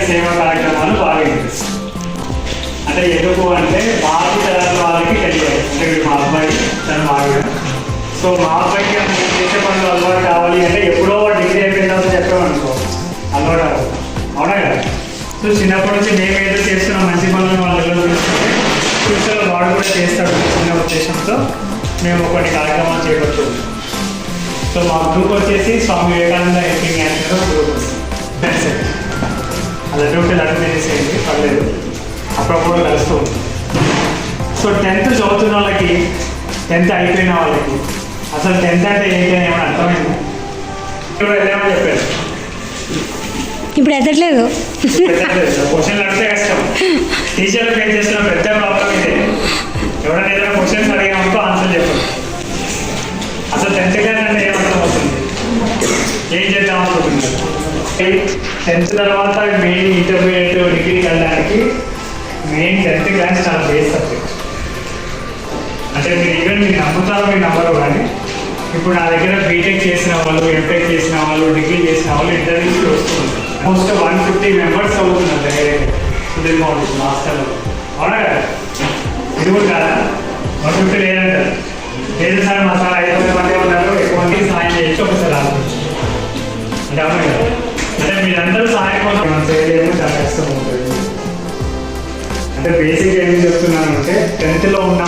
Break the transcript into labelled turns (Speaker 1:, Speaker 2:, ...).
Speaker 1: సేవా కార్యక్రమాలు బాగా ఇంట్రెస్ట్. అంటే ఎందుకు అంటే బాగా తరాల వాళ్ళకి తెలియాలి. అంటే మా అబ్బాయి తను బాగా, సో మా అబ్బాయికి చేసే పనులు అలవాటు కావాలి అంటే ఎప్పుడో డిగ్రీ అయిపోయిందని చెప్పామనుకో అలవాటు అవ్వదు, అవునా కదా. సో చిన్నప్పటి నుంచి మేము ఏదో చేస్తున్న మంచి పనులను వాళ్ళలో తీసుకుంటే ఫ్యూచర్లో వాడు కూడా చేస్తాడు చిన్న ఉద్దేశంతో మేము కొన్ని కార్యక్రమాలు చేపడుతున్నాం. సో మా గ్రూప్ వచ్చేసి Swami Vivekananda helping action group వస్తుంది. అది అటువంటి అడుగు చేసేయండి, పర్లేదు, అప్పుడప్పుడు కలుస్తూ ఉంటుంది. సో 10th చదువుతున్న వాళ్ళకి, 10th అయిపోయిన వాళ్ళకి అసలు 10th అంటే ఏంటి అని ఏమైనా అర్థమైంది? ఇప్పుడు వెళ్ళామని చెప్పారు,
Speaker 2: ఇప్పుడు ఎదట్లేదు.
Speaker 1: క్వశ్చన్లు అడిగితే కష్టం. టీచర్లు ఫేస్ చేస్తున్న పెద్ద ప్రాబ్లం ఇదే. ఎవరైనా ఏదైనా క్వశ్చన్స్ అడిగామనుకో ఆన్సర్ చెప్పండి. అసలు 10th క్లాస్ అంటే ఏమర్థం అవుతుంది, ఏం చేద్దాం అనుకుంటున్నారు? 10th తర్వాత మెయిన్ ఇంటర్మీడియట్ డిగ్రీకి వెళ్ళడానికి మెయిన్ 10th క్లాస్ చాలా బేస్ సబ్జెక్ట్. అంటే మీరు ఈవెన్ మీరు నమ్ముతారో మీరు నమ్మరు కానీ ఇప్పుడు నా దగ్గర బీటెక్ చేసిన వాళ్ళు, ఎంటెక్ చేసిన వాళ్ళు, డిగ్రీ చేసిన వాళ్ళు ఇంటర్వ్యూస్కి వస్తున్నారు. ఆల్మోస్ట్ 150 మెంబర్స్ అవుతున్నారు డైరెక్ట్ సుధీర్ ఫౌండేషన్ హాస్టల్లో, అవునా కదా? ఇది కూడా కాదా? 150 లేదంటారు. లేదు సార్ మా సార్ 500 మంది ఉన్నారు, ఎక్కువ మందికి సాయం చేయొచ్చు ఒకసారి ఆలోచించు అంటే, అవునా కదా? అంటే మీరందరూ సహాయం కోసం మనం చేయలేము, చాలా కష్టం ఉంటుంది. అంటే బేసిక్ ఏం చెప్తున్నానంటే 10th లో ఉన్న